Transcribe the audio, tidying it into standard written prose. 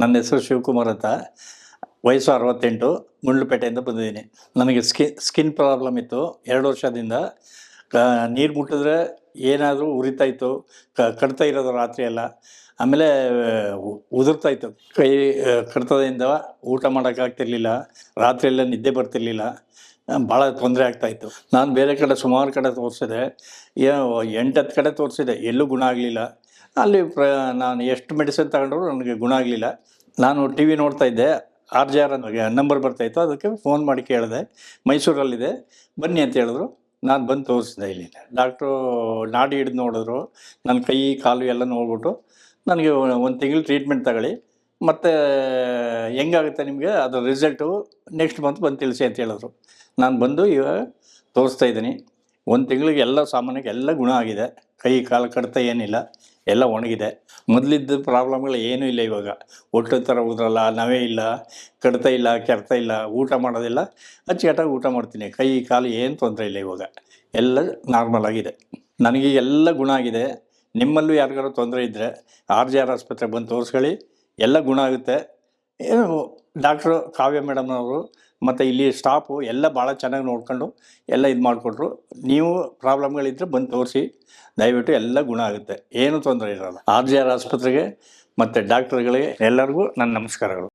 ನನ್ನ ಹೆಸರು ಶಿವಕುಮಾರ್ ಅಂತ. ವಯಸ್ಸು 68, ಗುಂಡ್ಲುಪೇಟೆಯಿಂದ ಬಂದಿದ್ದೀನಿ. ನನಗೆ ಸ್ಕಿನ್ ಪ್ರಾಬ್ಲಮ್ ಇತ್ತು 2 ವರ್ಷದಿಂದ. ನೀರು ಮುಟ್ಟಿದ್ರೆ ಏನಾದರೂ ಉರಿತಾಯಿತ್ತು, ಕಟ್ತಾ ಇರೋದು ರಾತ್ರಿ ಎಲ್ಲ. ಆಮೇಲೆ ಉದುರ್ತಾಯಿತ್ತು ಕೈ, ಕಡ್ತದಿಂದ ಊಟ ಮಾಡೋಕ್ಕಾಗ್ತಿರ್ಲಿಲ್ಲ, ರಾತ್ರಿ ಎಲ್ಲ ನಿದ್ದೆ ಬರ್ತಿರ್ಲಿಲ್ಲ, ಭಾಳ ತೊಂದರೆ ಆಗ್ತಾಯಿತ್ತು. ನಾನು ಬೇರೆ ಕಡೆ ಸುಮಾರು ಕಡೆ ತೋರಿಸಿದೆ, 8-10 ಕಡೆ ತೋರಿಸಿದೆ, ಎಲ್ಲೂ ಗುಣ ಆಗಲಿಲ್ಲ. ಅಲ್ಲಿ ನಾನು ಎಷ್ಟು ಮೆಡಿಸಿನ್ ತಗೊಂಡ್ರು ನನಗೆ ಗುಣ ಆಗಲಿಲ್ಲ. ನಾನು ಟಿ ವಿ ನೋಡ್ತಾಯಿದ್ದೆ, RJR ನಂಬರ್ ಬರ್ತಾಯಿತ್ತು, ಅದಕ್ಕೆ ಫೋನ್ ಮಾಡಿ ಕೇಳಿದೆ, ಮೈಸೂರಲ್ಲಿದೆ ಬನ್ನಿ ಅಂತ ಹೇಳಿದ್ರು. ನಾನು ಬಂದು ತೋರಿಸಿದೆ. ಇಲ್ಲಿ ಡಾಕ್ಟ್ರು ನಾಡಿ ಹಿಡಿದು ನೋಡಿದ್ರು, ನನ್ನ ಕೈ ಕಾಲು ಎಲ್ಲ ನೋಡ್ಬಿಟ್ಟು ನನಗೆ 1 ತಿಂಗಳು ಟ್ರೀಟ್ಮೆಂಟ್ ತಗೊಳ್ಳಿ, ಮತ್ತು ಹೆಂಗಾಗುತ್ತೆ ನಿಮಗೆ ಅದರ ರಿಸಲ್ಟು ನೆಕ್ಸ್ಟ್ ಮಂತ್ ಬಂದು ತಿಳಿಸಿ ಅಂತ ಹೇಳಿದ್ರು. ನಾನು ಬಂದು ಇವಾಗ ತೋರಿಸ್ತಾಯಿದ್ದೀನಿ. 1 ತಿಂಗಳಿಗೆ ಎಲ್ಲ ಸಾಮಾನ್ಯಕ್ಕೆ ಎಲ್ಲ ಗುಣ ಆಗಿದೆ. ಕೈ ಕಾಲು ಕಡಿತ ಏನಿಲ್ಲ, ಎಲ್ಲ ಒಣಗಿದೆ. ಮೊದಲಿದ್ದ ಪ್ರಾಬ್ಲಮ್ಗಳು ಏನೂ ಇಲ್ಲ. ಇವಾಗ ಒಟ್ಟು ಥರ ಉದ್ರಲ್ಲ, ನವೆ ಇಲ್ಲ, ಕಡಿತ ಇಲ್ಲ, ಕೆರೆತ ಇಲ್ಲ, ಊಟ ಮಾಡೋದಿಲ್ಲ, ಅಚ್ಚುಕಟ್ಟಾಗಿ ಊಟ ಮಾಡ್ತೀನಿ. ಕೈ ಕಾಲು ಏನು ತೊಂದರೆ ಇಲ್ಲ. ಇವಾಗ ಎಲ್ಲ ನಾರ್ಮಲ್ ಆಗಿದೆ. ನನಗೆ ಎಲ್ಲ ಗುಣ ಆಗಿದೆ. ನಿಮ್ಮಲ್ಲೂ ಯಾರಿಗಾರು ತೊಂದರೆ ಇದ್ದರೆ RJR ಆಸ್ಪತ್ರೆಗೆ ಬಂದು ತೋರಿಸ್ಕೊಳ್ಳಿ, ಎಲ್ಲ ಗುಣ ಆಗುತ್ತೆ. ಏನು ಡಾಕ್ಟ್ರು ಕಾವ್ಯ ಮೇಡಮ್ನವರು ಮತ್ತು ಇಲ್ಲಿ ಸ್ಟಾಫು ಎಲ್ಲ ಭಾಳ ಚೆನ್ನಾಗಿ ನೋಡ್ಕೊಂಡು ಎಲ್ಲ ಇದು ಮಾಡಿಕೊಟ್ರು. ನೀವು ಪ್ರಾಬ್ಲಮ್ಗಳಿದ್ದರೆ ಬಂದು ತೋರಿಸಿ, ದಯವಿಟ್ಟು ಎಲ್ಲ ಗುಣ ಆಗುತ್ತೆ, ಏನೂ ತೊಂದರೆ ಇರೋಲ್ಲ. RJR ಆಸ್ಪತ್ರೆಗೆ ಮತ್ತು ಡಾಕ್ಟ್ರುಗಳಿಗೆ ಎಲ್ಲರಿಗೂ ನನ್ನ ನಮಸ್ಕಾರಗಳು.